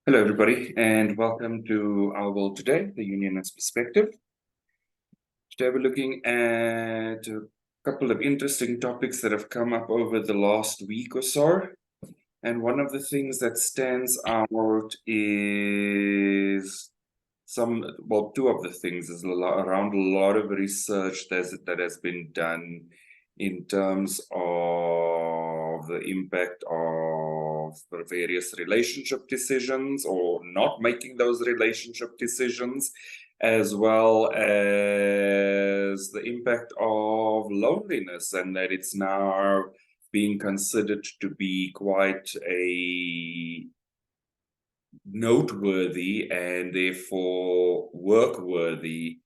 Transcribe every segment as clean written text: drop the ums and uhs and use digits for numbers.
Hello, everybody, and welcome to our world today, the Unionist perspective. Today, we're looking at a couple of interesting topics that have come up over the last week or so. And one of the things that stands out is two of the things is around a lot of research that has been done in terms of the impact of the various relationship decisions or not making those relationship decisions, as well as the impact of loneliness, and that it's now being considered to be quite a noteworthy and therefore work-worthy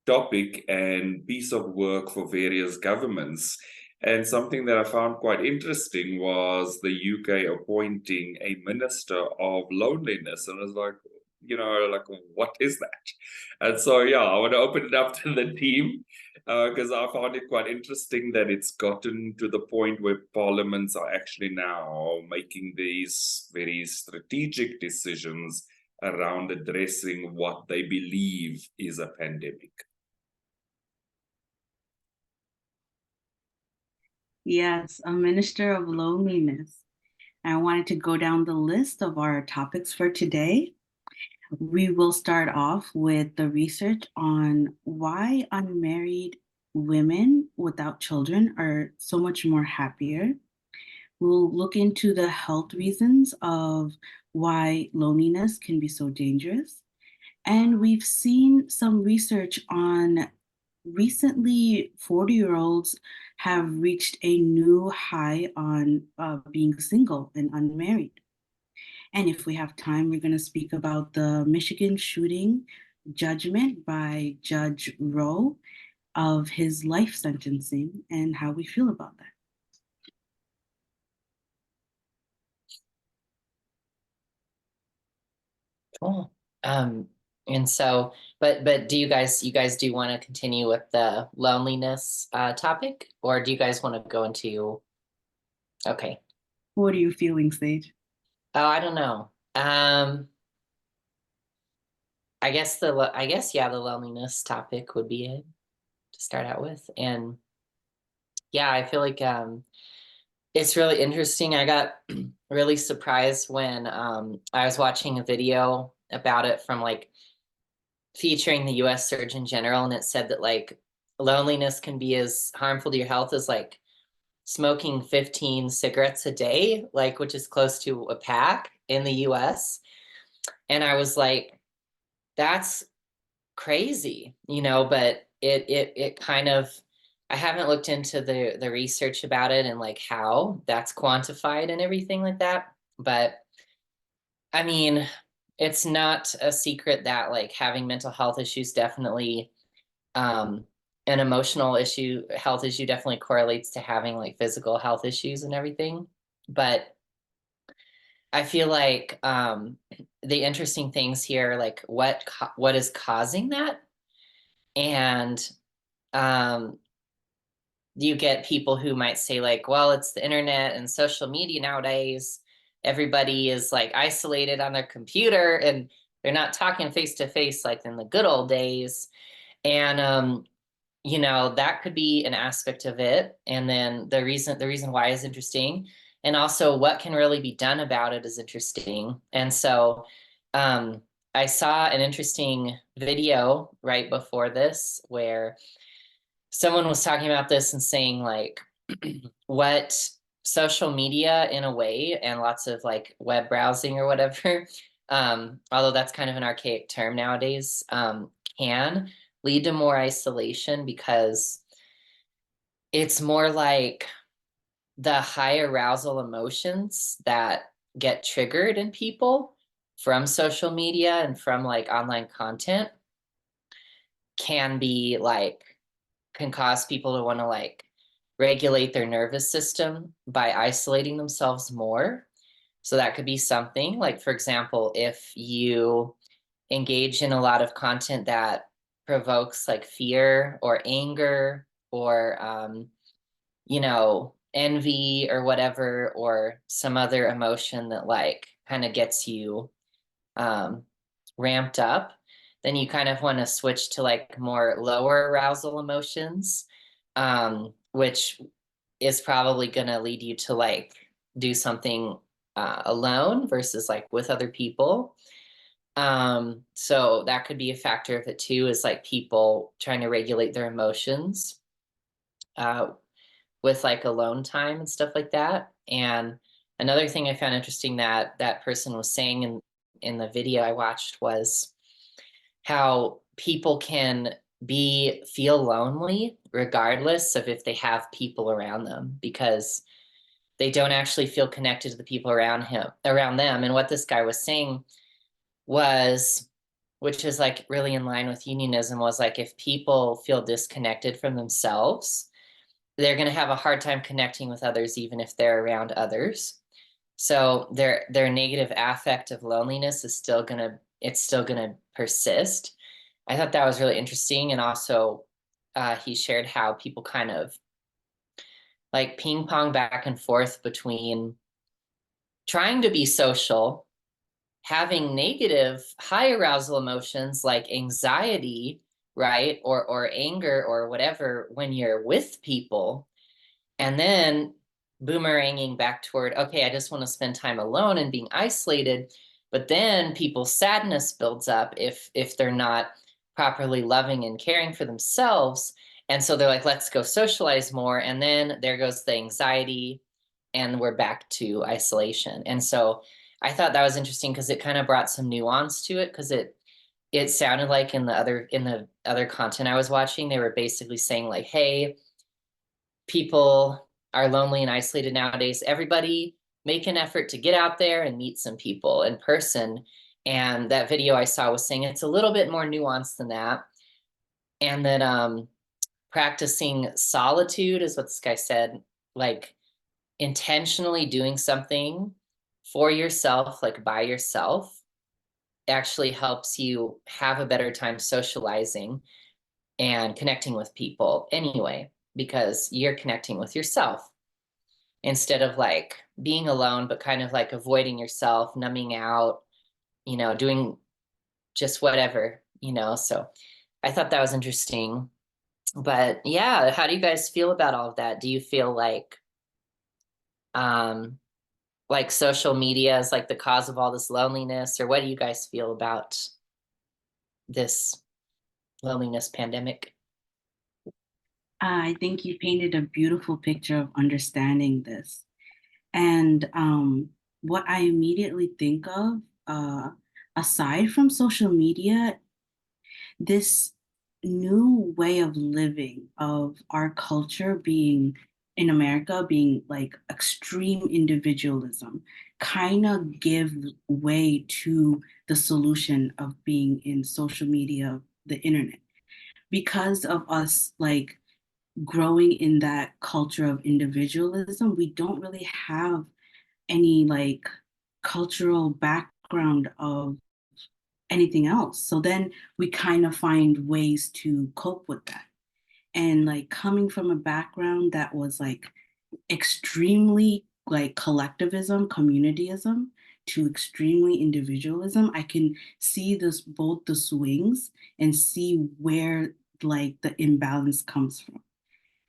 topic and piece of work for various governments. And something that I found quite interesting was the UK appointing a minister of loneliness. And I was like, what is that? And so, yeah, I want to open it up to the team because I found it quite interesting that it's gotten to the point where parliaments are actually now making these very strategic decisions around addressing what they believe is a pandemic. Yes, a minister of loneliness. I wanted to go down the list of our topics for today. We will start off with the research on why unmarried women without children are so much more happier. We'll look into the health reasons of why loneliness can be so dangerous. And we've seen some research on recently 40-year-olds have reached a new high on being single and unmarried. And if we have time, we're going to speak about the Michigan shooting judgment by Judge Roe of his life sentencing and how we feel about that. Cool. And so, but do you guys do want to continue with the loneliness topic, or do you guys want to go into? Okay. What are you feeling, Sage? Oh, I don't know. I guess yeah, the loneliness topic would be it to start out with, and yeah, I feel like it's really interesting. I got really surprised when I was watching a video about it from like featuring the US Surgeon General, and it said that like loneliness can be as harmful to your health as like smoking 15 cigarettes a day, like which is close to a pack in the US. And I was like, that's crazy, but it kind of, I haven't looked into the research about it and like how that's quantified and everything like that. But I mean, it's not a secret that like having mental health issues definitely, an emotional issue, health issue definitely correlates to having like physical health issues and everything. But I feel like the interesting things here, like what is causing that, and you get people who might say like, well, it's the internet and social media nowadays. Everybody is like isolated on their computer and they're not talking face to face like in the good old days. And that could be an aspect of it. And then the reason why is interesting. And also what can really be done about it is interesting. And so I saw an interesting video right before this where someone was talking about this and saying like what social media in a way and lots of like web browsing or whatever, although that's kind of an archaic term nowadays, can lead to more isolation because it's more like the high arousal emotions that get triggered in people from social media and from like online content can cause people to want to like regulate their nervous system by isolating themselves more. So that could be something like, for example, if you engage in a lot of content that provokes like fear or anger or envy or whatever, or some other emotion that like kind of gets you ramped up, then you kind of want to switch to like more lower arousal emotions, which is probably going to lead you to like do something alone versus like with other people. So that could be a factor of it too, is like people trying to regulate their emotions with like alone time and stuff like that. And another thing I found interesting that that person was saying in the video I watched was how people can feel lonely regardless of if they have people around them, because they don't actually feel connected to the people around them. And what this guy was saying was, which is like really in line with unionism, was like if people feel disconnected from themselves, they're going to have a hard time connecting with others, even if they're around others. So their negative affect of loneliness is still gonna persist. I thought that was really interesting. And also he shared how people kind of like ping pong back and forth between trying to be social, having negative high arousal emotions like anxiety, right, or anger or whatever when you're with people, and then boomeranging back toward, okay, I just want to spend time alone and being isolated. But then people's sadness builds up if they're not properly loving and caring for themselves. And so they're like, let's go socialize more. And then there goes the anxiety, and we're back to isolation. And so I thought that was interesting because it kind of brought some nuance to it, because it sounded like in the other content I was watching, they were basically saying like, hey, people are lonely and isolated nowadays. Everybody make an effort to get out there and meet some people in person. And that video I saw was saying it's a little bit more nuanced than that. And that practicing solitude is what this guy said, like intentionally doing something for yourself, like by yourself, actually helps you have a better time socializing and connecting with people anyway, because you're connecting with yourself instead of like being alone, but kind of like avoiding yourself, numbing out, doing just whatever. So I thought that was interesting. But yeah, how do you guys feel about all of that? Do you feel like social media is like the cause of all this loneliness, or what do you guys feel about this loneliness pandemic? I think you painted a beautiful picture of understanding this. And what I immediately think of, aside from social media, this new way of living of our culture being in America being like extreme individualism kind of give way to the solution of being in social media, the internet, because of us like growing in that culture of individualism. We don't really have any like cultural background of anything else. So then we kind of find ways to cope with that. And like coming from a background that was like extremely like collectivism, communityism, to extremely individualism, I can see this both the swings and see where like the imbalance comes from.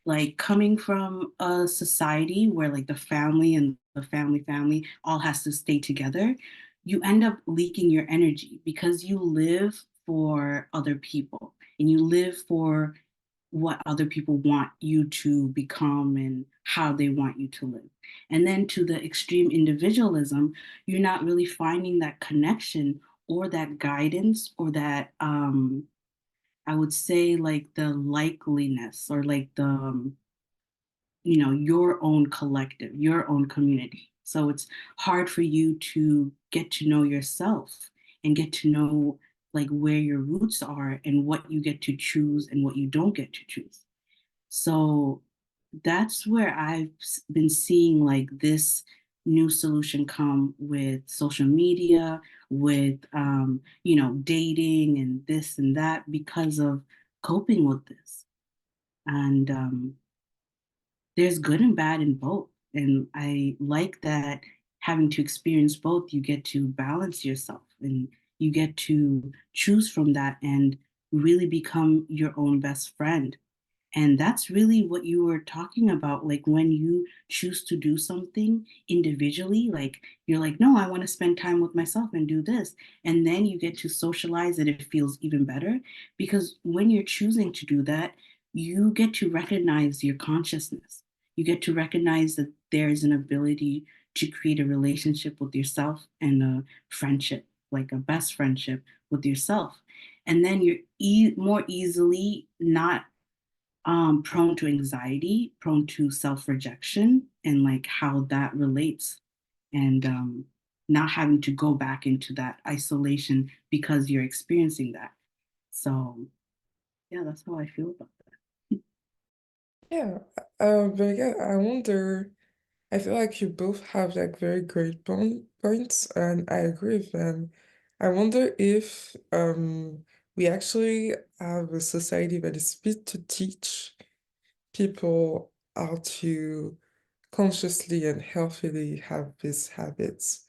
Like coming from a society where like the family and the family all has to stay together, you end up leaking your energy because you live for other people and you live for what other people want you to become and how they want you to live. And then to the extreme individualism, you're not really finding that connection or that guidance or that I would say like the likeliness or like the your own collective, your own community. So it's hard for you to get to know yourself and get to know like where your roots are and what you get to choose and what you don't get to choose. So that's where I've been seeing like this new solution come with social media, with dating and this and that because of coping with this. And there's good and bad in both. And I like that having to experience both, you get to balance yourself and you get to choose from that and really become your own best friend. And that's really what you were talking about. Like when you choose to do something individually, like you're like, no, I want to spend time with myself and do this. And then you get to socialize it, it feels even better. Because when you're choosing to do that, you get to recognize your consciousness. You get to recognize that there is an ability to create a relationship with yourself and a friendship, like a best friendship with yourself. And then you're more easily not prone to anxiety, prone to self-rejection, and like how that relates, and not having to go back into that isolation because you're experiencing that. So yeah, that's how I feel about that. Yeah, but yeah, I wonder, I feel like you both have like very great points, and I agree with them. I wonder if we actually have a society that is fit to teach people how to consciously and healthily have these habits.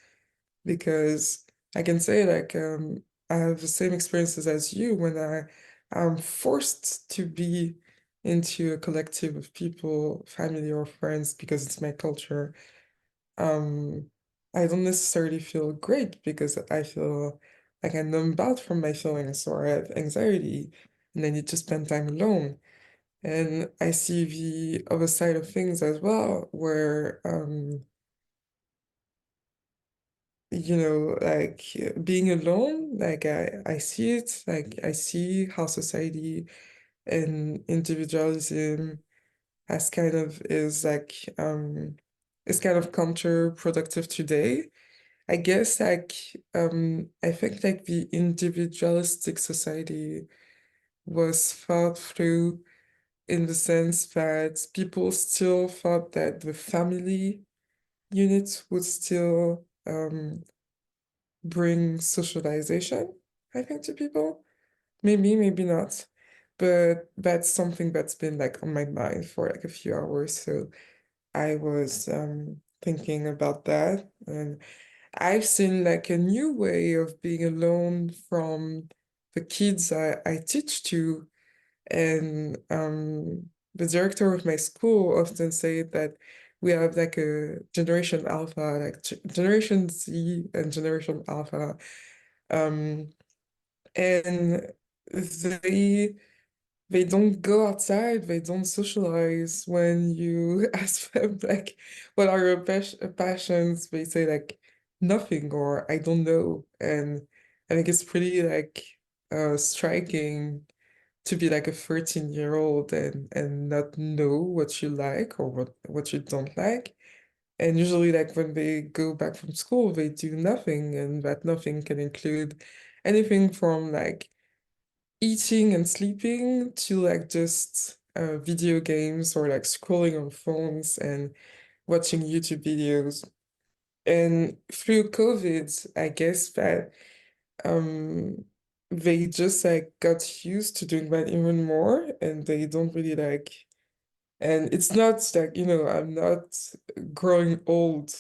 Because I can say like I have the same experiences as you when I am forced to be into a collective of people, family or friends, because it's my culture. Um, I don't necessarily feel great because I feel like I numb out from my feelings or I have anxiety and I need to spend time alone. And I see the other side of things as well, where you know, like being alone, like I see it, like I see how society and individualism has kind of is kind of counterproductive today. I guess like I think like the individualistic society was thought through in the sense that people still thought that the family unit would still bring socialization, I think, to people. Maybe, maybe not. But that's something that's been like on my mind for like a few hours. So I was thinking about that. And I've seen like a new way of being alone from the kids I teach to. And the director of my school often say that we have like a generation alpha, like generation Z and generation alpha. Um, and they they don't go outside, they don't socialize. When you ask them like what are your passions, they say like nothing or I don't know. And I think it's pretty like striking to be like a 13-year-old and not know what you like or what you don't like. And usually like when they go back from school, they do nothing, and that nothing can include anything from like eating and sleeping to like just video games or like scrolling on phones and watching YouTube videos. And through COVID, I guess that um they just like got used to doing that even more, and they don't really like, and it's not like, you know, I'm not growing old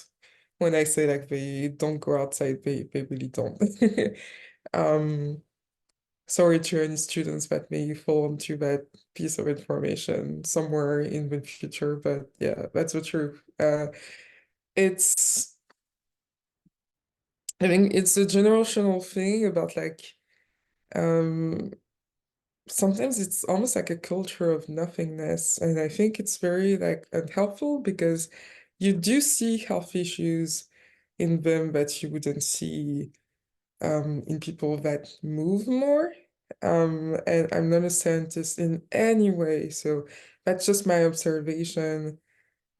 when I say like they don't go outside, they really don't. um Sorry to any students that may fall into that piece of information somewhere in the future, but yeah, that's the truth. It's, I think it's a generational thing about like, um, sometimes it's almost like a culture of nothingness, and I think it's very like unhelpful because you do see health issues in them that you wouldn't see in people that move more. And I'm not a scientist in any way, so that's just my observation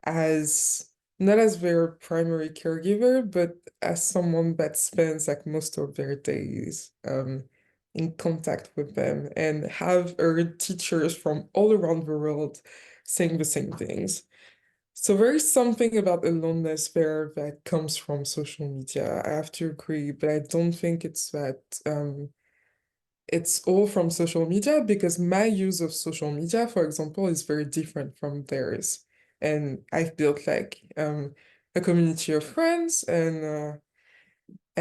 as not as their primary caregiver, but as someone that spends like most of their days in contact with them and have heard teachers from all around the world saying the same things. So there is something about aloneness there that comes from social media. I have to agree, but I don't think it's that it's all from social media, because my use of social media, for example, is very different from theirs. And I've built like a community of friends,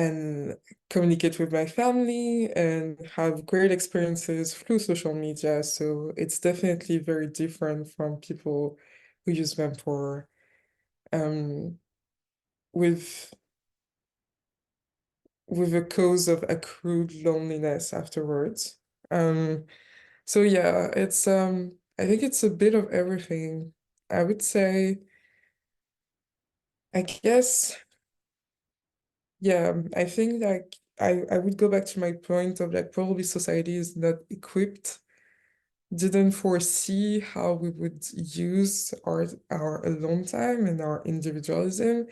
and communicate with my family and have great experiences through social media. So it's definitely very different from people who use them for with a cause of accrued loneliness afterwards. So yeah, it's I think it's a bit of everything. I would say, I guess, yeah, I think like I would go back to my point of like probably society is not equipped, didn't foresee how we would use our alone time and our individualism,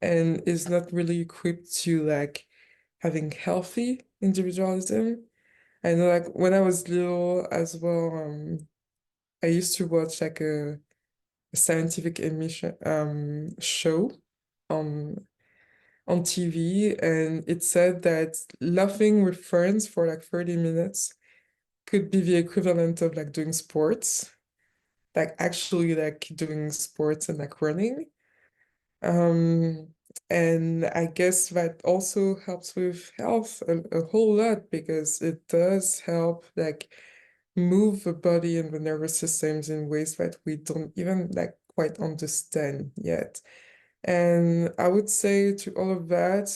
and is not really equipped to like having healthy individualism. I know like when I was little as well, I used to watch like a scientific emission show on TV, and it said that laughing with friends for like 30 minutes could be the equivalent of like doing sports, like actually like doing sports and like running. And I guess that also helps with health a whole lot, because it does help like move the body and the nervous systems in ways that we don't even like quite understand yet. And I would say to all of that,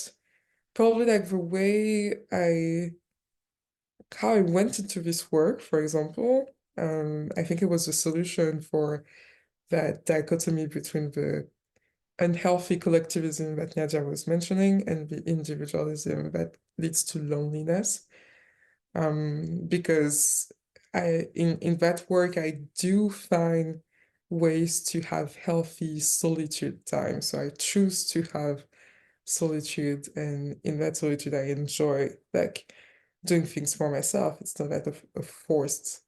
probably like the way how I went into this work, for example, I think it was a solution for that dichotomy between the unhealthy collectivism that Nadia was mentioning and the individualism that leads to loneliness. Because in that work, I do find ways to have healthy solitude time. So I choose to have solitude, and in that solitude, I enjoy like doing things for myself. It's not like a forced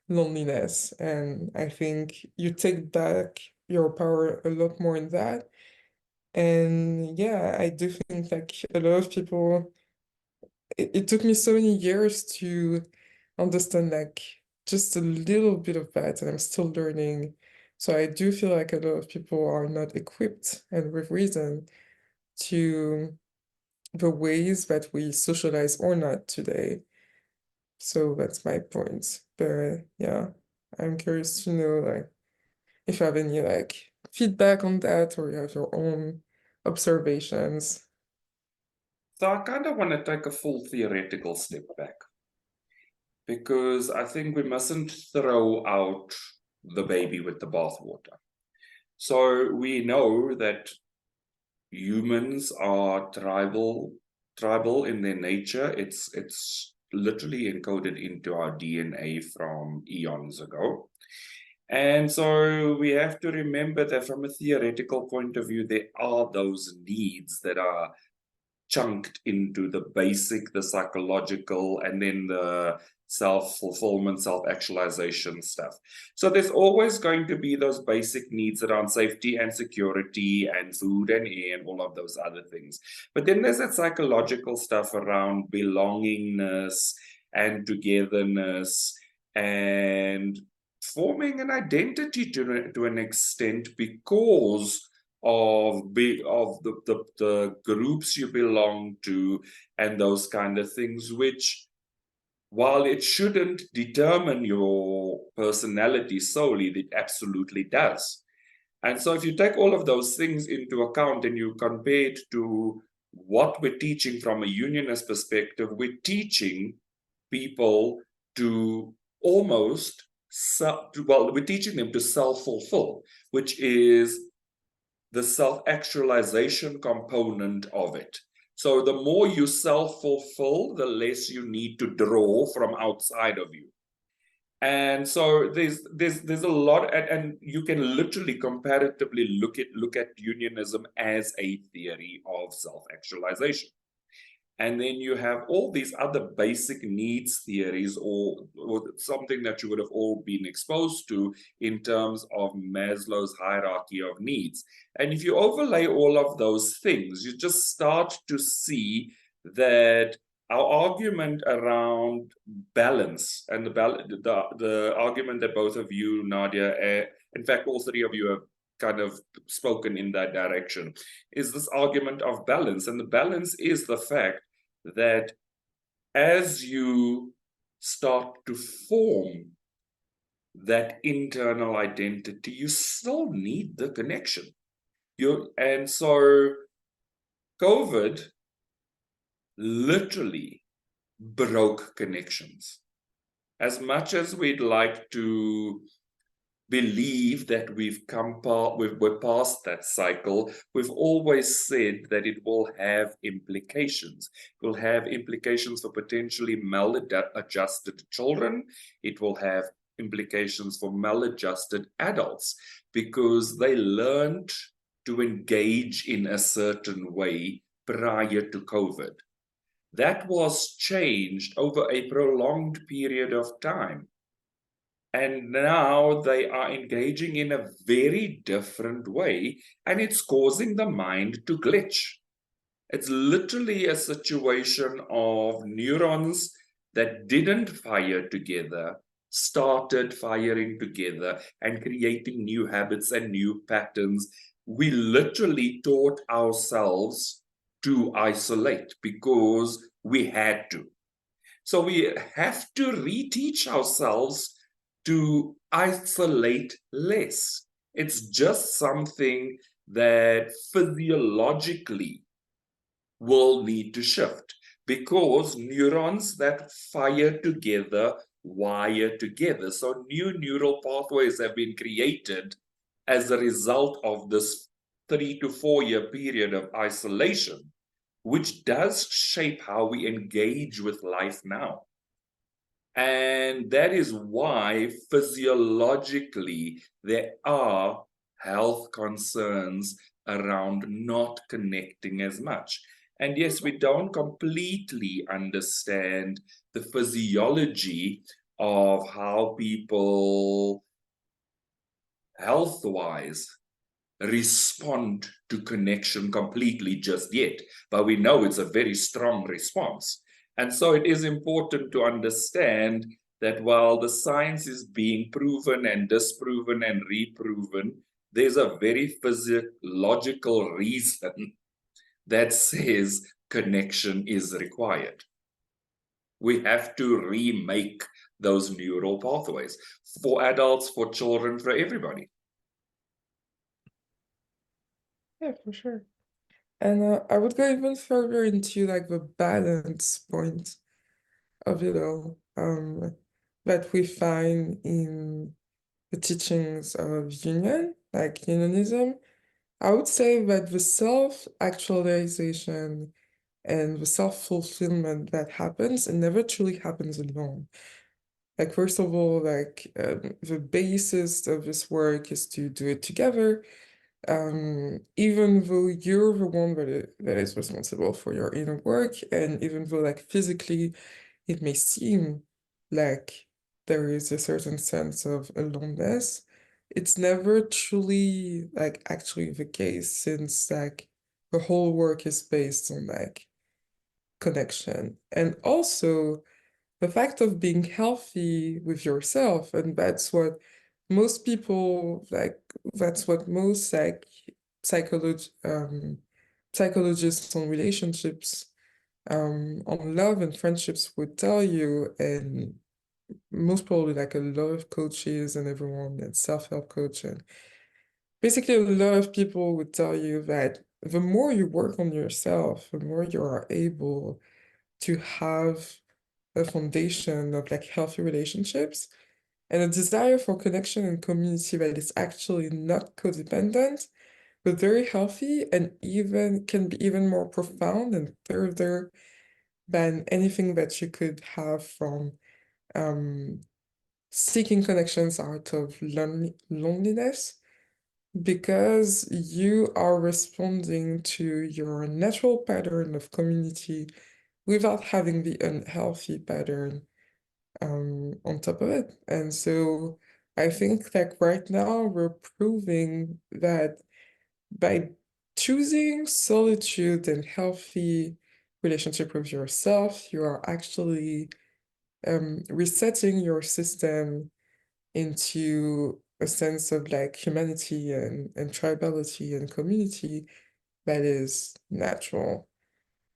loneliness. And I think you take back your power a lot more in that. And yeah, I do think like a lot of people, it took me so many years to understand like just a little bit of that, and I'm still learning. So I do feel like a lot of people are not equipped, and with reason, to the ways that we socialize or not today. So that's my point. But yeah, I'm curious to know like if you have any like feedback on that, or you have your own observations. So I kind of want to take a full theoretical step back, because I think we mustn't throw out the baby with the bathwater. So we know that humans are tribal in their nature. It's literally encoded into our DNA from eons ago. And so we have to remember that from a theoretical point of view, there are those needs that are chunked into the basic, the psychological, and then the self-fulfillment, self-actualization stuff. So there's always going to be those basic needs around safety and security and food and air and all of those other things. But then there's that psychological stuff around belongingness and togetherness and forming an identity to an extent, because of the groups you belong to and those kind of things, which, while it shouldn't determine your personality solely, it absolutely does. And so if you take all of those things into account and you compare it to what we're teaching from a unionist perspective, we're teaching people to almost, we're teaching them to self-fulfill, which is the self-actualization component of it. So the more you self-fulfill, the less you need to draw from outside of you. And so there's a lot, and you can literally comparatively look at unionism as a theory of self-actualization. And then you have all these other basic needs theories, or something that you would have all been exposed to in terms of Maslow's hierarchy of needs. And if you overlay all of those things, you just start to see that our argument around balance, and the argument that both of you, Nadia, in fact, all three of you have kind of spoken in that direction, is this argument of balance. And the balance is the fact that as you start to form that internal identity, you still need the connection. And so COVID literally broke connections. As much as we'd like to believe that we're past that cycle, we've always said that it will have implications. It will have implications for potentially maladjusted children. It will have implications for maladjusted adults, because they learned to engage in a certain way prior to COVID. That was changed over a prolonged period of time. And now they are engaging in a very different way, and it's causing the mind to glitch. It's literally a situation of neurons that didn't fire together, started firing together and creating new habits and new patterns. We literally taught ourselves to isolate because we had to. So we have to reteach ourselves to isolate less. It's just something that physiologically will need to shift, because neurons that fire together wire together. So new neural pathways have been created as a result of this 3 to 4 year period of isolation, which does shape how we engage with life now. And that is why physiologically there are health concerns around not connecting as much. And yes, we don't completely understand the physiology of how people health-wise respond to connection completely just yet, but we know it's a very strong response. And so it is important to understand that while the science is being proven and disproven and reproven, there's a very physiological reason that says connection is required. We have to remake those neural pathways for adults, for children, for everybody. Yeah, for sure. And I would go even further into like the balance point of it all, that we find in the teachings of Union, like Unionism. I would say that the self-actualization and the self-fulfillment that happens, it never truly happens alone. Like, first of all, like the basis of this work is to do it together. Even though you're the one that is responsible for your inner work, and even though like physically it may seem like there is a certain sense of aloneness, it's never truly like actually the case, since like the whole work is based on like connection. And also the fact of being healthy with yourself, and that's what most people like, that's what most like psychologists on relationships, on love and friendships would tell you, and most probably like a lot of coaches and everyone, and self-help coach, and basically a lot of people would tell you that the more you work on yourself, the more you are able to have a foundation of like healthy relationships and a desire for connection and community that is actually not codependent, but very healthy, and even can be even more profound and further than anything that you could have from seeking connections out of loneliness, because you are responding to your natural pattern of community without having the unhealthy pattern on top of it. And so I think that right now we're proving that by choosing solitude and healthy relationship with yourself, you are actually resetting your system into a sense of like humanity and tribality and community that is natural.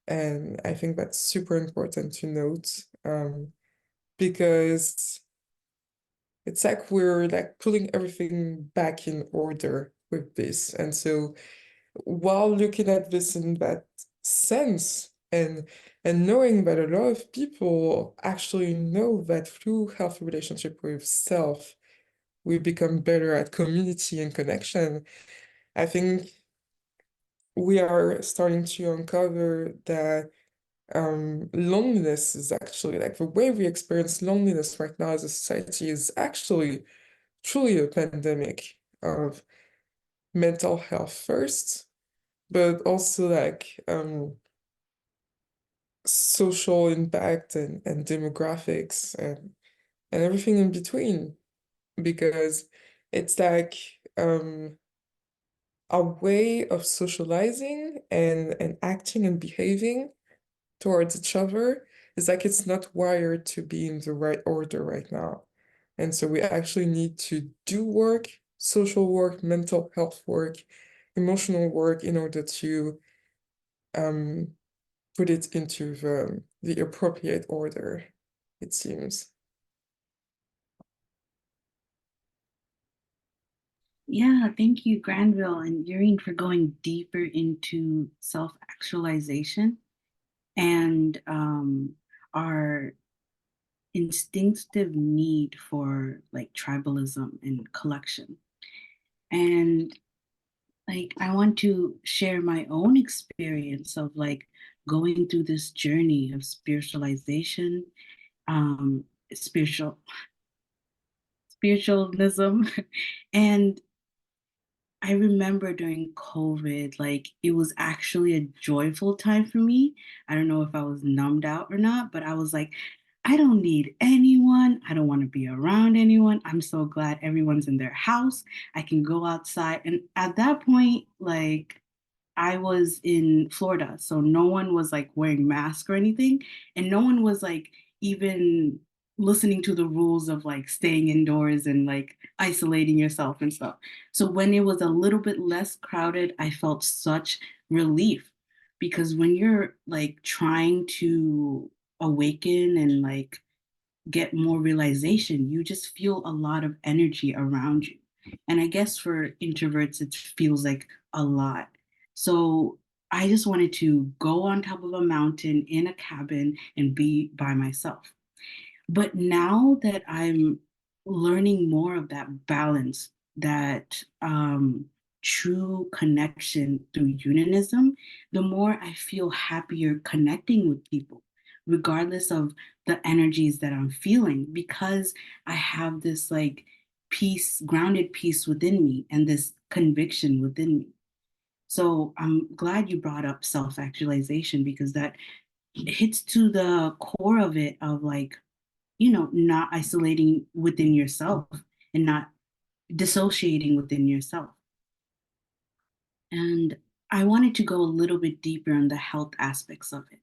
And I think that's super important to note, because it's like we're like putting everything back in order with this. And so while looking at this in that sense and knowing that a lot of people actually know that through healthy relationship with self, we become better at community and connection, I think we are starting to uncover that loneliness is actually like the way we experience loneliness right now as a society is actually truly a pandemic of mental health first, but also like social impact and demographics and everything in between, because it's like a way of socializing and acting and behaving towards each other is like it's not wired to be in the right order right now. And so we actually need to do work, social work, mental health work, emotional work in order to put it into the appropriate order, it seems. Yeah, thank you, Granville and Yurine, for going deeper into self-actualization and our instinctive need for like tribalism and collection. And like I want to share my own experience of like going through this journey of spiritualization, um, spiritualism, and I remember during COVID, like it was actually a joyful time for me. I don't know if I was numbed out or not, but I was like, I don't need anyone. I don't want to be around anyone. I'm so glad everyone's in their house. I can go outside. And at that point, like I was in Florida, so no one was like wearing masks or anything, and no one was like even listening to the rules of like staying indoors and like isolating yourself and stuff. So when it was a little bit less crowded, I felt such relief because when you're like trying to awaken and like get more realization, you just feel a lot of energy around you. And I guess for introverts, it feels like a lot. So I just wanted to go on top of a mountain in a cabin and be by myself. But now that I'm learning more of that balance, that true connection through unionism, the more I feel happier connecting with people, regardless of the energies that I'm feeling, because I have this like peace, grounded peace within me and this conviction within me. So I'm glad you brought up self-actualization because that hits to the core of it of like, you know, not isolating within yourself and not dissociating within yourself. And I wanted to go a little bit deeper on the health aspects of it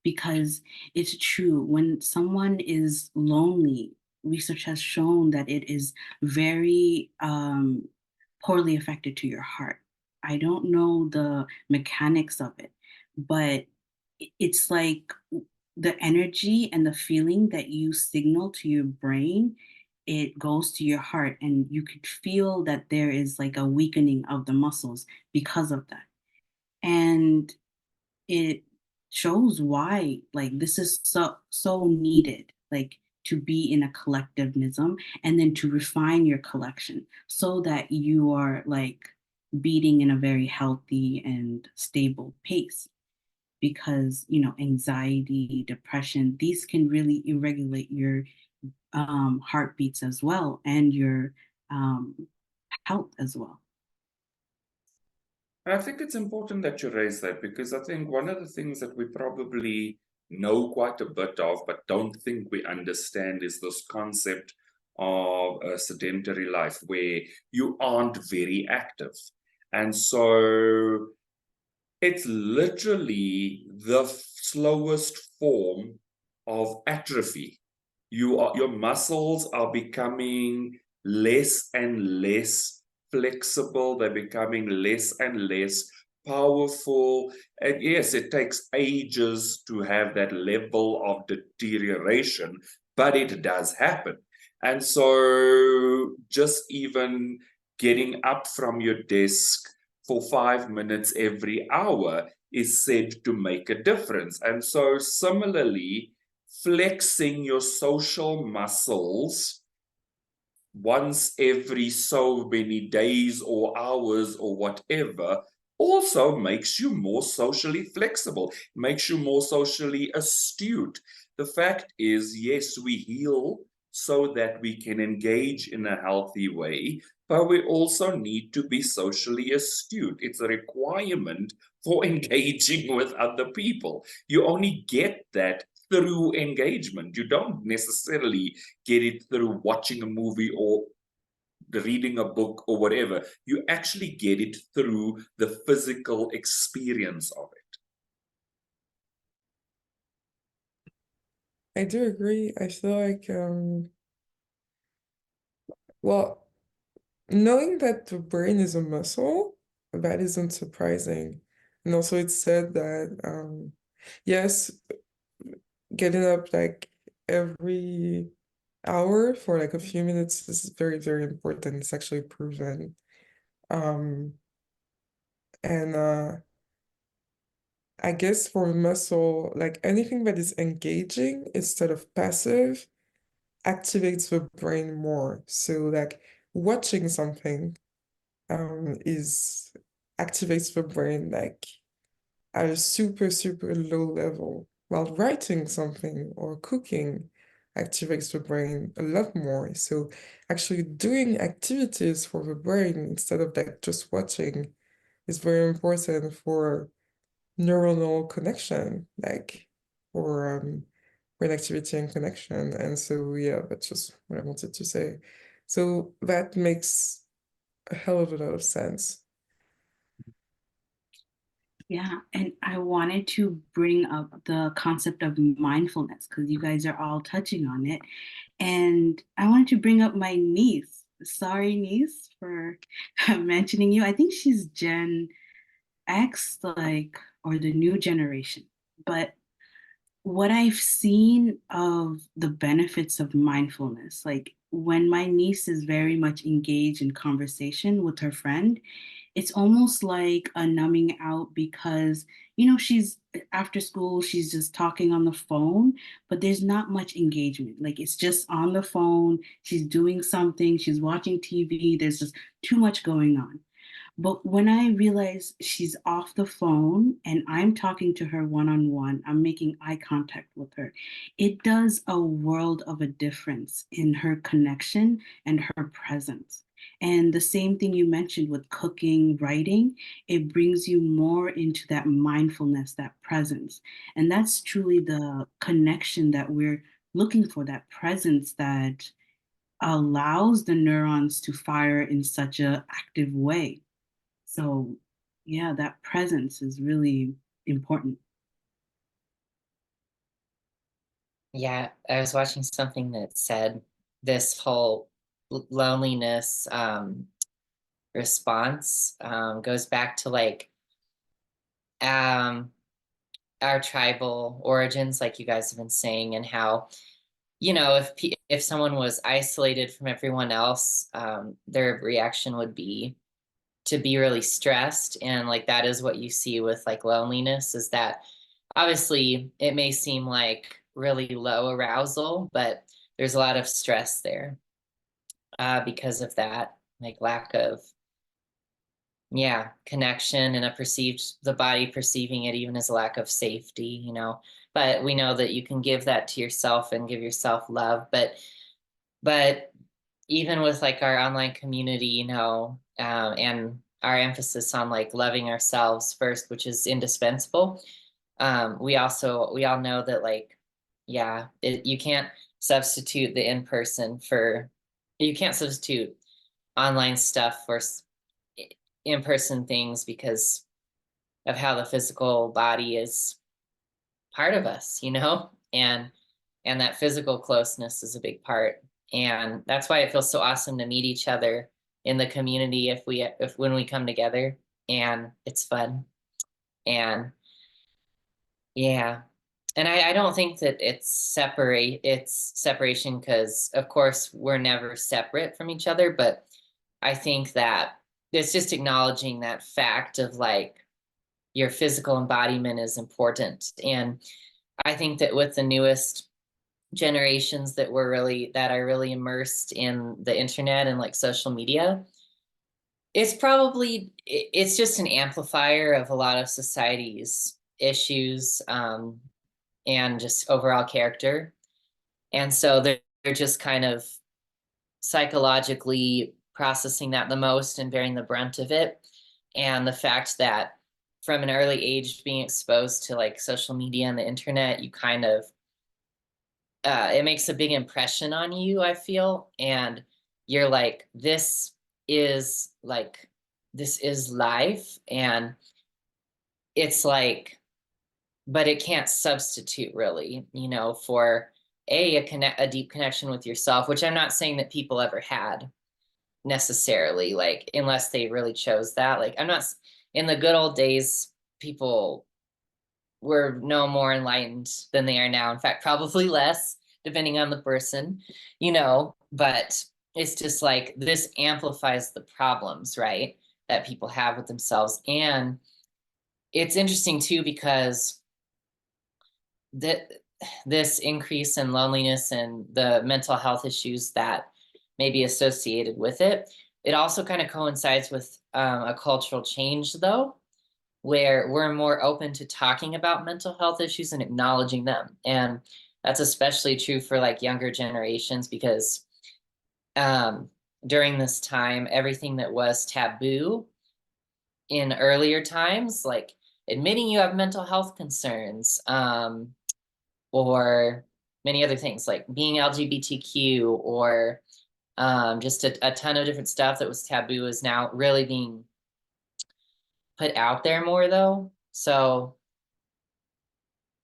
because it's true. When someone is lonely, research has shown that it is very poorly affected to your heart. I don't know the mechanics of it, but it's like the energy and the feeling that you signal to your brain, it goes to your heart, and you could feel that there is like a weakening of the muscles because of that. And it shows why like this is so needed, like to be in a collectivism and then to refine your collection so that you are like beating in a very healthy and stable pace, because you know anxiety, depression, these can really irregulate your heartbeats as well and your um, health as well. And I think it's important that you raise that because I think one of the things that we probably know quite a bit of, but don't think we understand, is this concept of a sedentary life where you aren't very active. And so it's literally the slowest form of atrophy. Your muscles are becoming less and less flexible, they're becoming less and less powerful. And yes, it takes ages to have that level of deterioration, but it does happen. And so just even getting up from your desk for 5 minutes every hour is said to make a difference. And so similarly, flexing your social muscles once every so many days or hours or whatever also makes you more socially flexible, makes you more socially astute. The fact is, yes, we heal so that we can engage in a healthy way, but we also need to be socially astute. It's a requirement for engaging with other people. You only get that through engagement. You don't necessarily get it through watching a movie or reading a book or whatever. You actually get it through the physical experience of it. I do agree. I feel like, well, knowing that the brain is a muscle, that isn't surprising. And also it's said that, yes, getting up like every hour for like a few minutes is very, very important. It's actually proven. Um, and I guess for a muscle, like anything that is engaging instead of passive activates the brain more. So like watching something is activates the brain like at a super, super low level, while writing something or cooking activates the brain a lot more. So actually doing activities for the brain instead of like just watching is very important for neuronal connection, like for brain activity and connection. And so yeah, that's just what I wanted to say. So that makes a hell of a lot of sense. Yeah, and I wanted to bring up the concept of mindfulness because you guys are all touching on it. And I wanted to bring up my niece. Sorry, niece, for mentioning you. I think she's Gen X, like, or the new generation. But what I've seen of the benefits of mindfulness, like when my niece is very much engaged in conversation with her friend, it's almost like a numbing out because, she's after school, she's just talking on the phone, but there's not much engagement. Like it's just on the phone, she's doing something, she's watching TV, there's just too much going on. But when I realize she's off the phone and I'm talking to her one on one, I'm making eye contact with her, it does a world of a difference in her connection and her presence. And the same thing you mentioned with cooking, writing, it brings you more into that mindfulness, that presence. And that's truly the connection that we're looking for, that presence that allows the neurons to fire in such a active way. So, yeah, that presence is really important. Yeah, I was watching something that said this whole loneliness response goes back to like our tribal origins, like you guys have been saying, and how, if someone was isolated from everyone else, their reaction would be to be really stressed. And like that is what you see with like loneliness, is that obviously it may seem like really low arousal, but there's a lot of stress there because of that, like lack of connection, and the body perceiving it even as a lack of safety. But we know that you can give that to yourself and give yourself love. But even with like our online community, and our emphasis on like loving ourselves first, which is indispensable. We all know that like, you can't substitute the you can't substitute online stuff for in-person things because of how the physical body is part of us, and that physical closeness is a big part. And that's why it feels so awesome to meet each other in the community if when we come together, and it's fun. And yeah. And I don't think that it's separation, because of course we're never separate from each other, but I think that it's just acknowledging that fact of like your physical embodiment is important. And I think that with the newest generations that are really immersed in the internet and like social media, it's just an amplifier of a lot of society's issues, and just overall character. And so they're just kind of psychologically processing that the most and bearing the brunt of it. And the fact that from an early age being exposed to like social media and the internet, you kind of it makes a big impression on you, I feel. And you're like, this is life. And it's like, but it can't substitute really, for a deep connection with yourself, which I'm not saying that people ever had necessarily, like, unless they really chose that. Like, I'm not, in the good old days, people were no more enlightened than they are now. In fact, probably less, depending on the person, but it's just like this amplifies the problems, right, that people have with themselves. And it's interesting too, because this increase in loneliness and the mental health issues that may be associated with it also kind of coincides with a cultural change, though, where we're more open to talking about mental health issues and acknowledging them. And that's especially true for like younger generations, because during this time, everything that was taboo in earlier times, like admitting you have mental health concerns, or many other things like being LGBTQ, or just a ton of different stuff that was taboo is now really being put out there more, though. So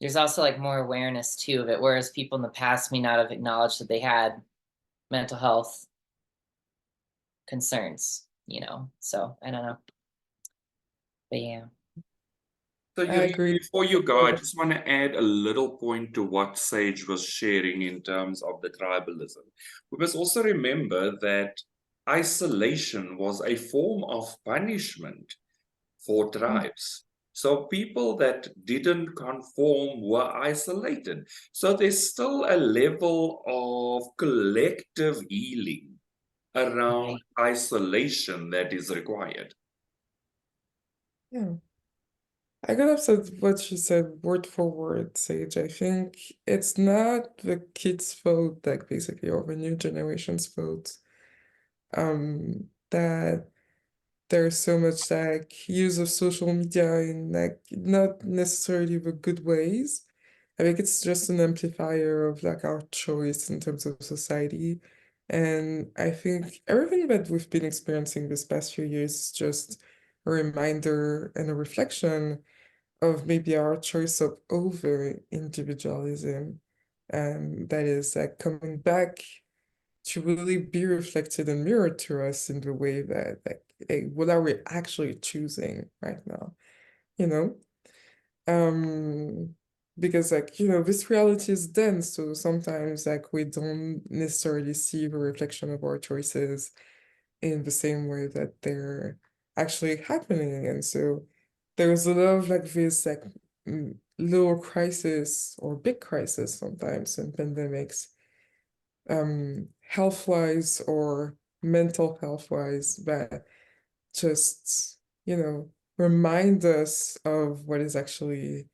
there's also like more awareness too of it, whereas people in the past may not have acknowledged that they had mental health concerns, so I don't know, but yeah. So I agree. before you go, I just want to add a little point to what Sage was sharing in terms of the tribalism. We must also remember that isolation was a form of punishment for tribes. So people that didn't conform were isolated. So there's still a level of collective healing around isolation that is required. Yeah. I got upset with what you said word for word, Sage. I think it's not the kids' fault, like basically, or the new generation's fault, that there's so much like use of social media in like not necessarily the good ways. I think it's just an amplifier of like our choice in terms of society. And I think everything that we've been experiencing this past few years is just a reminder and a reflection of maybe our choice of over individualism, and that is like coming back to really be reflected and mirrored to us in the way that like, hey, what are we actually choosing right now, you know? Because like, this reality is dense, so sometimes like we don't necessarily see the reflection of our choices in the same way that they're actually happening. And so there's a lot of like this like little crisis or big crisis sometimes in pandemics, health-wise or mental health-wise, that just, remind us of what is actually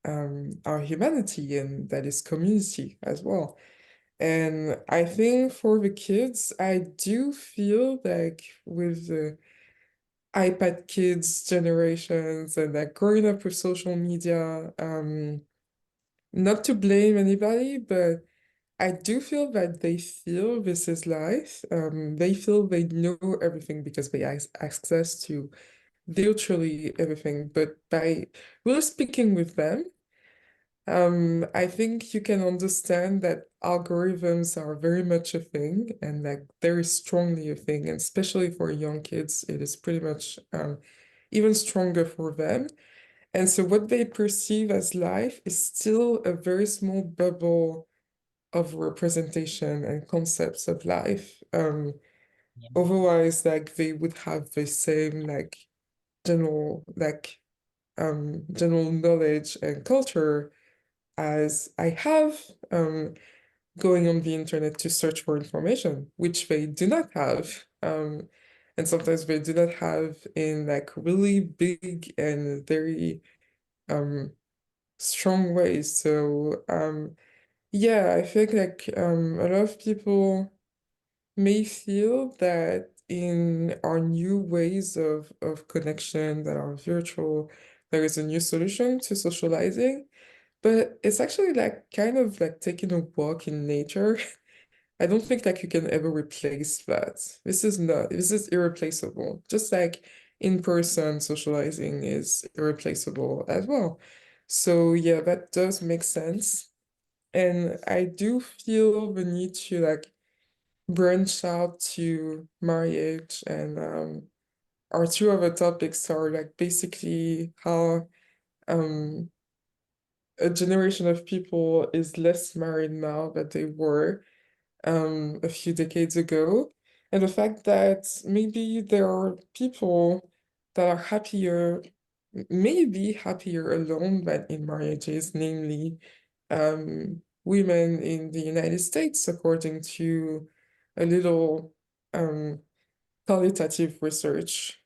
our humanity, and that is community as well. And I think for the kids, I do feel like with the iPad kids generations and like growing up with social media, not to blame anybody, but I do feel that they feel this is life. They feel they know everything because they have access to literally everything. But by really speaking with them, I think you can understand that algorithms are very much a thing and like very strongly a thing, and especially for young kids, it is pretty much even stronger for them. And so what they perceive as life is still a very small bubble of representation and concepts of life. Yeah. Otherwise, like they would have the same like general like general knowledge and culture as I have going on the internet to search for information, which they do not have. And sometimes they do not have in like really big and very strong ways. So yeah, I think like a lot of people may feel that in our new ways of connection that are virtual, there is a new solution to socializing. But it's actually like kind of like taking a walk in nature. I don't think like you can ever replace that. This is irreplaceable. Just like in-person socializing is irreplaceable as well. So yeah, that does make sense. And I do feel the need to like branch out to marriage and our two other topics are like basically how a generation of people is less married now than they were a few decades ago. And the fact that maybe there are people that are happier, maybe happier alone than in marriages, namely women in the United States, according to a little qualitative research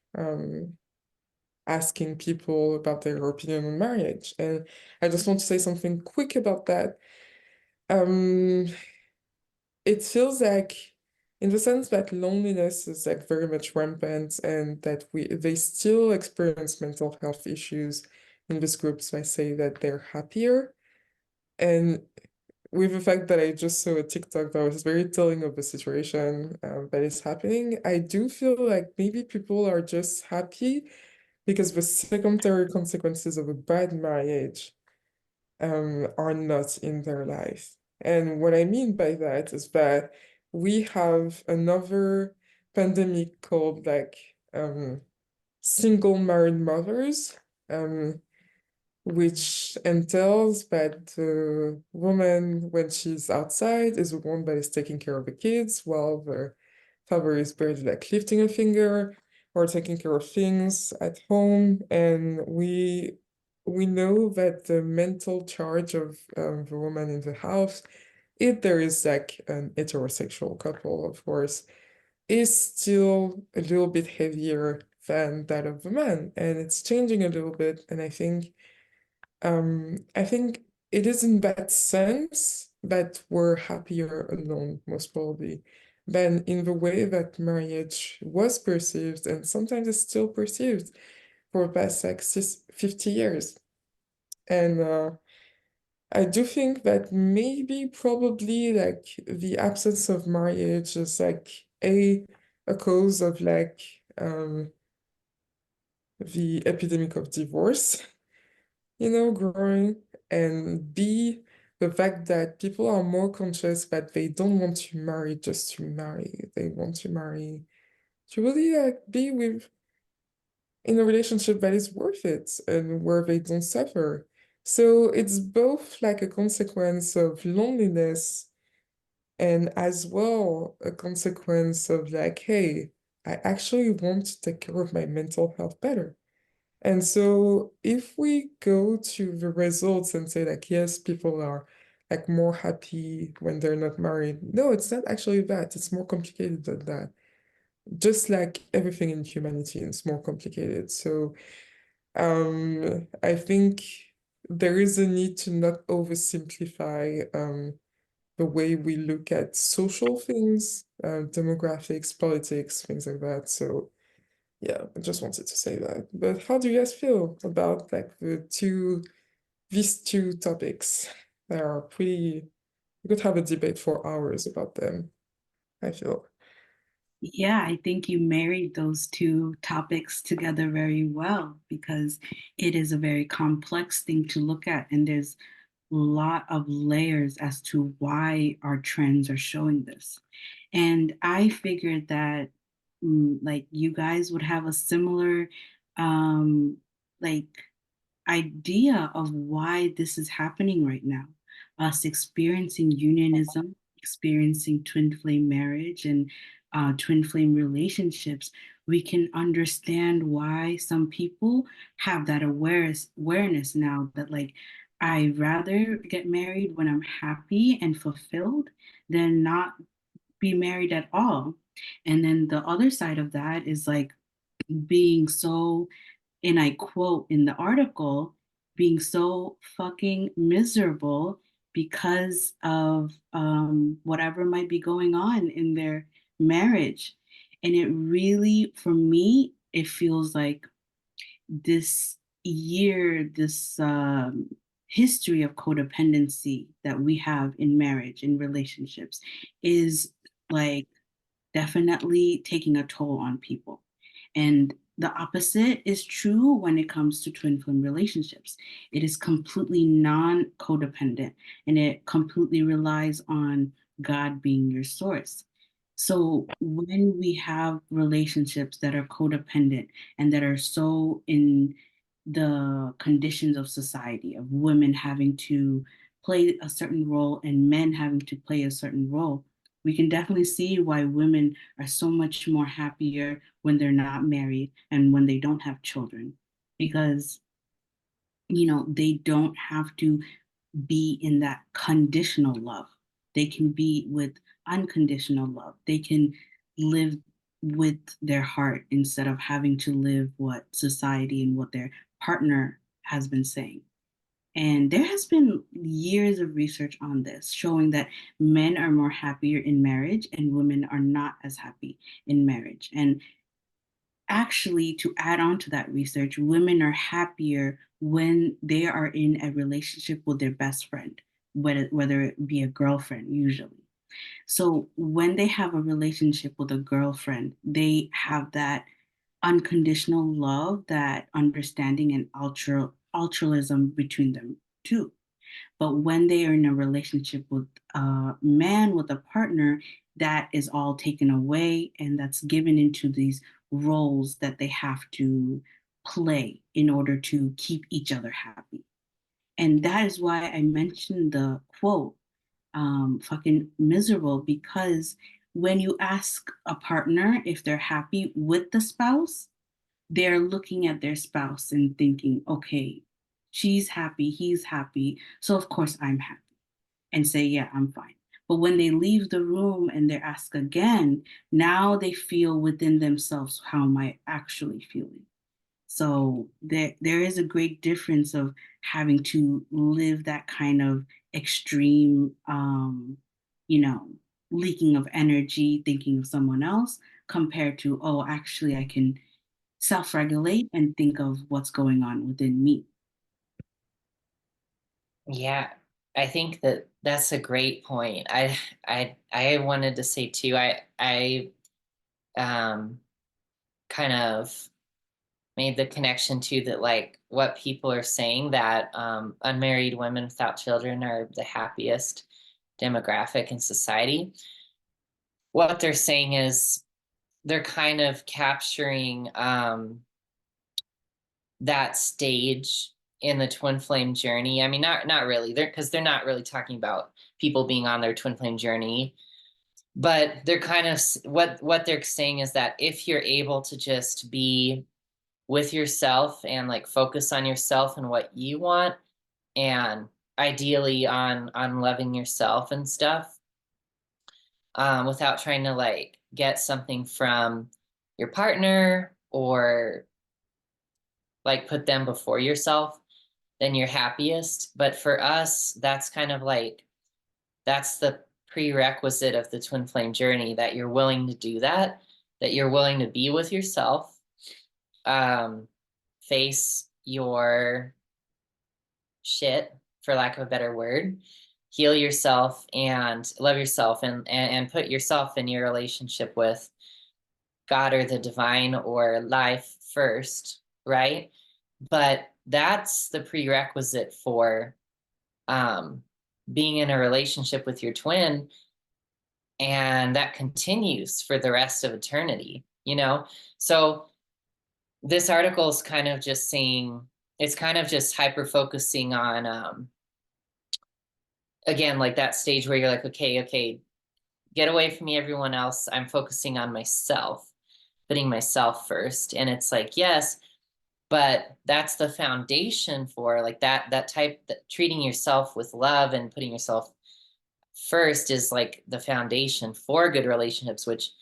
asking people about their opinion on marriage. And I just want to say something quick about that. It feels like, in the sense that loneliness is like very much rampant and that they still experience mental health issues in these groups. I say that they're happier. And with the fact that I just saw a TikTok that was very telling of the situation that is happening, I do feel like maybe people are just happy because the secondary consequences of a bad marriage are not in their life. And what I mean by that is that we have another pandemic called like single married mothers, which entails that the woman, when she's outside, is the one that is taking care of the kids while the father is barely like lifting a finger or taking care of things at home. And we know that the mental charge of the woman in the house, if there is like an heterosexual couple, of course, is still a little bit heavier than that of the man. And it's changing a little bit. And I think it is in that sense that we're happier alone, most probably, than in the way that marriage was perceived and sometimes is still perceived for the past like 50 years. And I do think that maybe probably like the absence of marriage is like a cause of like the epidemic of divorce, growing, and B, the fact that people are more conscious that they don't want to marry just to marry. They want to marry to really like be in a relationship that is worth it and where they don't suffer. So it's both like a consequence of loneliness and as well a consequence of like, hey, I actually want to take care of my mental health better. And so if we go to the results and say like, yes, people are like more happy when they're not married. No, it's not actually that. It's more complicated than that. Just like everything in humanity, it's more complicated. So I think there is a need to not oversimplify the way we look at social things, demographics, politics, things like that. So yeah, I just wanted to say that. But how do you guys feel about like these two topics that are pretty, we could have a debate for hours about them, I feel. Yeah, I think you married those two topics together very well because it is a very complex thing to look at, and there's lot of layers as to why our trends are showing this. And I figured that like you guys would have a similar like idea of why this is happening right now. Us experiencing unionism, experiencing twin flame marriage and twin flame relationships, we can understand why some people have that awareness now that like I rather get married when I'm happy and fulfilled than not be married at all. And then the other side of that is like being so, and I quote in the article, being so fucking miserable because of whatever might be going on in their marriage. And it really, for me, it feels like this year, this history of codependency that we have in marriage and relationships is like definitely taking a toll on people. And the opposite is true when it comes to twin flame relationships. It is completely non codependent and it completely relies on God being your source. So when we have relationships that are codependent and that are so in the conditions of society, of women having to play a certain role and men having to play a certain role, we can definitely see why women are so much more happier when they're not married and when they don't have children, because they don't have to be in that conditional love. They can be with unconditional love. They can live with their heart instead of having to live what society and what their partner has been saying. And there has been years of research on this showing that men are more happier in marriage and women are not as happy in marriage. And actually, to add on to that research, women are happier when they are in a relationship with their best friend, whether it be a girlfriend, usually. So when they have a relationship with a girlfriend, they have that unconditional love, that understanding and altruism between them too. But when they are in a relationship with a man, with a partner, that is all taken away and that's given into these roles that they have to play in order to keep each other happy. And that is why I mentioned the quote, fucking miserable, because when you ask a partner if they're happy with the spouse, they're looking at their spouse and thinking, okay, she's happy, he's happy, so of course I'm happy, and say, yeah, I'm fine. But when they leave the room and they're asked again, now they feel within themselves, how am I actually feeling? So there is a great difference of having to live that kind of extreme, you know, leaking of energy, thinking of someone else, compared to, oh, actually, I can self-regulate and think of what's going on within me. Yeah, I think that that's a great point. I wanted to say too, I kind of made the connection to that, like what people are saying, that unmarried women without children are the happiest demographic in society. What they're saying is they're kind of capturing that stage in the twin flame journey. I mean, not really, because they're not really talking about people being on their twin flame journey, but they're kind of, what they're saying is that if you're able to just be with yourself and like focus on yourself and what you want, and ideally on loving yourself and stuff, without trying to like get something from your partner or like put them before yourself, then you're happiest. But for us, that's kind of like, that's the prerequisite of the twin flame journey, that you're willing to do that you're willing to be with yourself, face your shit, for lack of a better word, heal yourself and love yourself, and put yourself in your relationship with God or the divine or life first, right? But that's the prerequisite for being in a relationship with your twin, and that continues for the rest of eternity, you know? So this article is kind of just saying, it's kind of just hyper focusing on, again, like that stage where you're like, okay, get away from me, everyone else. I'm focusing on myself, putting myself first. And it's like, yes, but that's the foundation for like that type, that treating yourself with love and putting yourself first is like the foundation for good relationships, which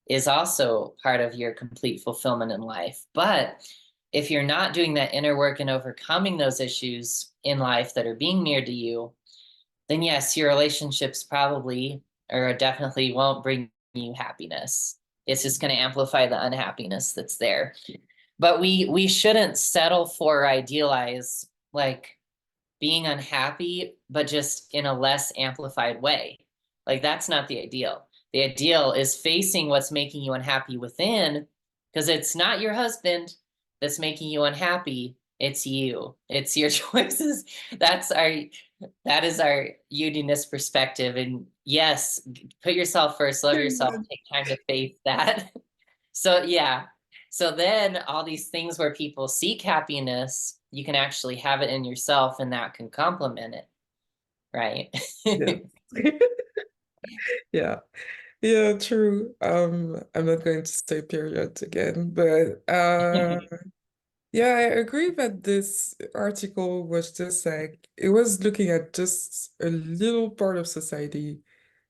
is also part of your complete fulfillment in life. But if you're not doing that inner work and overcoming those issues in life that are being mirrored to you, then yes, your relationships probably or definitely won't bring you happiness. It's just going to amplify the unhappiness that's there. But we shouldn't settle for or idealize like being unhappy, but just in a less amplified way. Like that's not the ideal. The ideal is facing what's making you unhappy within, because it's not your husband that's making you unhappy. It's you. It's your choices. That is our unionist perspective. And yes, put yourself first, love yourself, take time to face that. So yeah. So then all these things where people seek happiness, you can actually have it in yourself and that can complement it. Right. Yeah. Yeah, true. I'm not going to say period again, but yeah, I agree that this article was just like it was looking at just a little part of society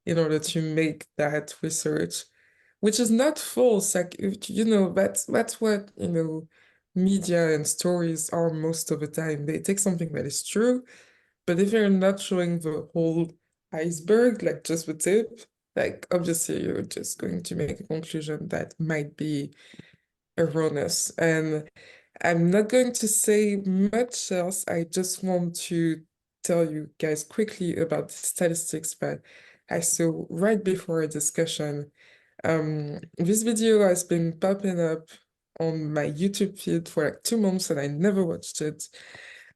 in order to make that research, which is not false. Like that's what media and stories are most of the time. They take something that is true, but if you're not showing the whole iceberg, like just the tip, like obviously you're just going to make a conclusion that might be erroneous. And I'm not going to say much else. I just want to tell you guys quickly about the statistics that I saw right before a discussion. This video has been popping up on my YouTube feed for like 2 months and I never watched it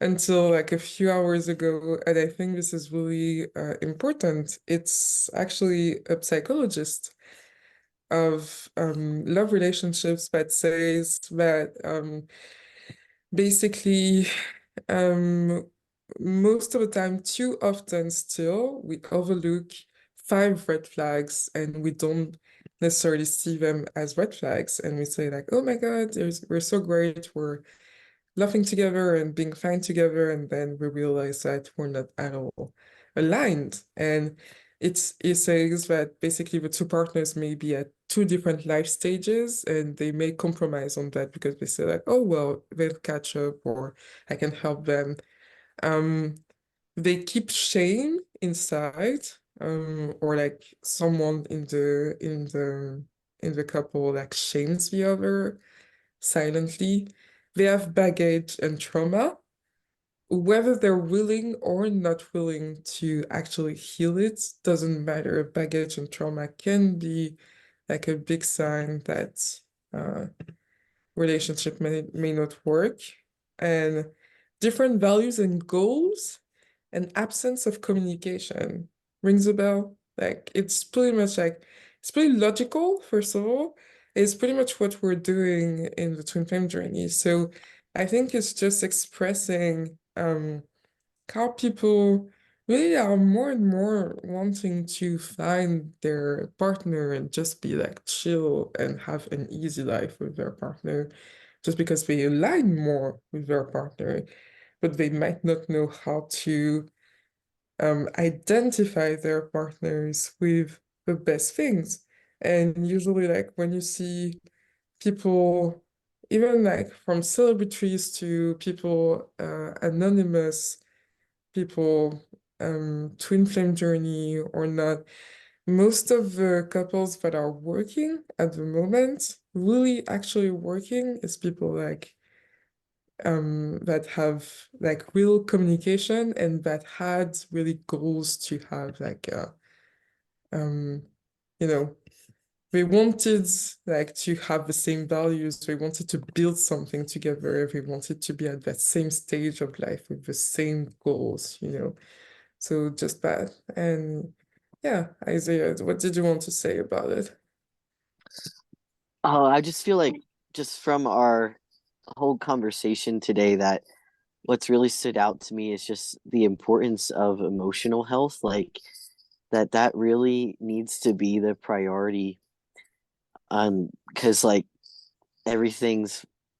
until like a few hours ago. And I think this is really important. It's actually a psychologist of love relationships that says that basically most of the time, too often still, we overlook 5 red flags and we don't necessarily see them as red flags. And we say like, oh my God, we're so great, we're laughing together and being fine together, and then we realize that we're not at all aligned. And it says that basically the two partners may be at 2 different life stages and they may compromise on that because they say like, oh well, they'll catch up or I can help them. They keep shame inside, or like someone in the couple like shames the other silently. They have baggage and trauma. Whether they're willing or not willing to actually heal it doesn't matter. Baggage and trauma can be like a big sign that relationship may not work. And different values and goals and absence of communication rings a bell. Like it's pretty much like it's pretty logical, first of all. It's pretty much what we're doing in the twin flame journey. So I think it's just expressing how people really are more and more wanting to find their partner and just be like chill and have an easy life with their partner just because they align more with their partner, but they might not know how to identify their partners with the best things. And usually, like when you see people, even like from celebrities to people anonymous, people twin flame journey or not, most of the couples that are working at the moment, really actually working, is people like that have like real communication and that had really goals to have like you know, they wanted like to have the same values, they wanted to build something together, they wanted to be at that same stage of life with the same goals, So just that. And yeah, Isaiah, what did you want to say about it? Oh, I just feel like just from our whole conversation today that what's really stood out to me is just the importance of emotional health, like that really needs to be the priority. Because like everything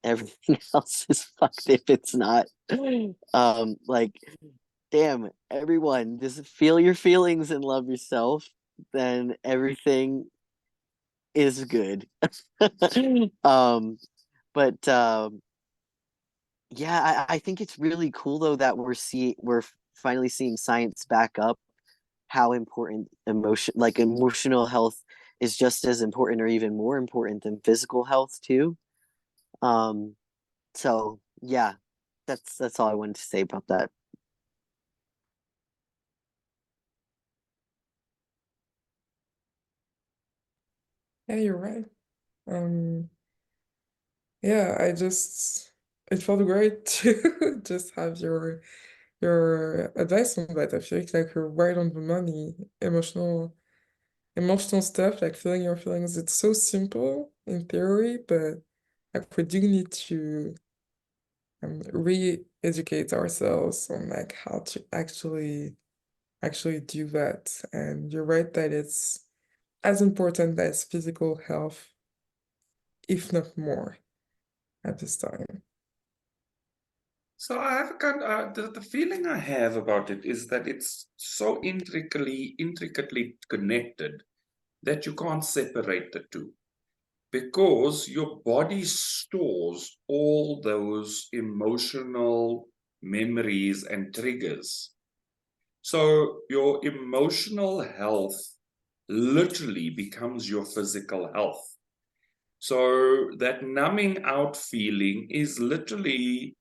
else is fucked if it's not. Like damn, everyone, just feel your feelings and love yourself, then everything is good. But yeah, I think it's really cool though that we're finally seeing science back up how important emotional health is just as important or even more important than physical health too. Um, so yeah, that's all I wanted to say about that. Yeah, you're right. Yeah, it felt great to just have your advice on that. I feel like you're right on the money. Emotional stuff, like feeling your feelings, it's so simple in theory, but like we do need to re-educate ourselves on like how to actually do that. And you're right that it's as important as physical health, if not more, at this time. So I have the feeling I have about it is that it's so intricately connected that you can't separate the two, because your body stores all those emotional memories and triggers. So your emotional health literally becomes your physical health. So that numbing out feeling is literally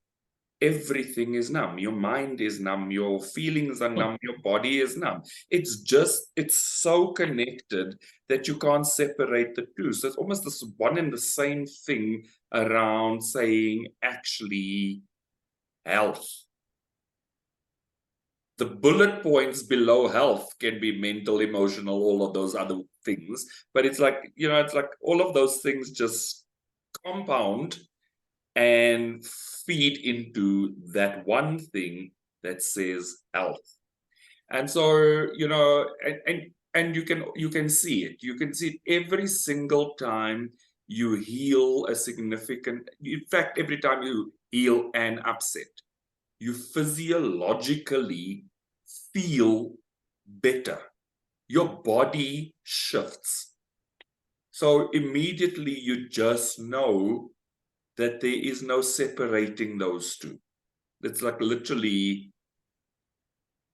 everything is numb. Your mind is numb, your feelings are numb, your body is numb. It's so connected that you can't separate the two. So it's almost this one and the same thing around saying actually health. The bullet points below health can be mental, emotional, all of those other things. But it's like, it's like all of those things just compound and feed into that one thing that says health. And so, and you can see it. You can see it every single time you heal a significant, in fact, every time you heal an upset, you physiologically feel better. Your body shifts. So immediately you just know that there is no separating those two. It's like literally,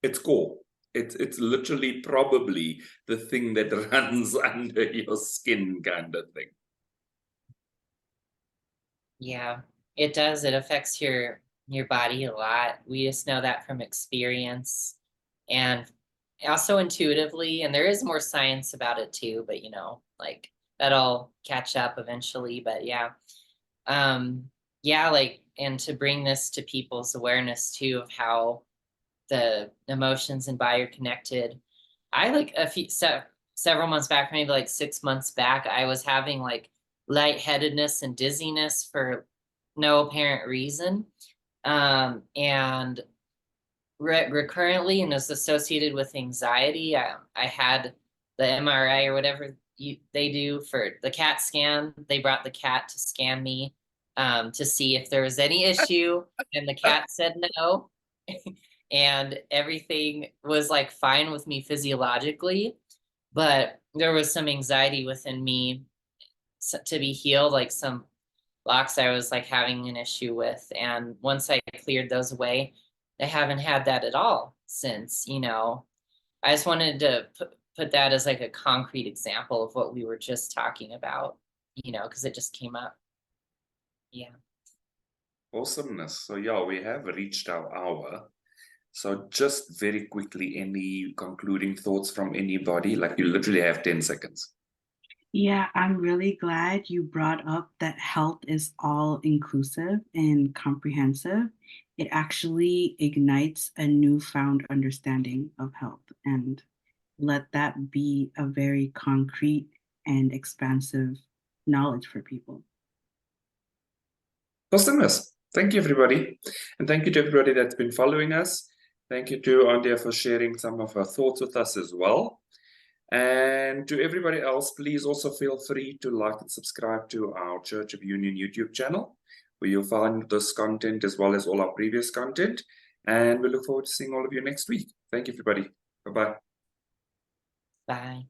it's core. It's literally probably the thing that runs under your skin kind of thing. Yeah, it does. It affects your body a lot. We just know that from experience and also intuitively. And there is more science about it too, but like that'll catch up eventually. But yeah. Yeah, like, and to bring this to people's awareness too of how the emotions and body are connected. I like several months back, maybe like 6 months back, I was having like lightheadedness and dizziness for no apparent reason. And recurrently, and is associated with anxiety. I had the MRI or whatever they do for the CAT scan. They brought the cat to scan me to see if there was any issue, and the cat said no. And everything was like fine with me physiologically, but there was some anxiety within me to be healed, like some blocks I was like having an issue with. And once I cleared those away, I haven't had that at all since. I just wanted to put that as like a concrete example of what we were just talking about, because it just came up. Yeah. Awesomeness. So yeah, we have reached our hour. So just very quickly, any concluding thoughts from anybody? Like you literally have 10 seconds. Yeah, I'm really glad you brought up that health is all inclusive and comprehensive. It actually ignites a newfound understanding of health, and let that be a very concrete and expansive knowledge for people. Awesomeness. Thank you, everybody. And thank you to everybody that's been following us. Thank you to Andia for sharing some of her thoughts with us as well. And to everybody else, please also feel free to like and subscribe to our Church of Union YouTube channel, where you'll find this content as well as all our previous content. And we look forward to seeing all of you next week. Thank you, everybody. Bye-bye. Bye.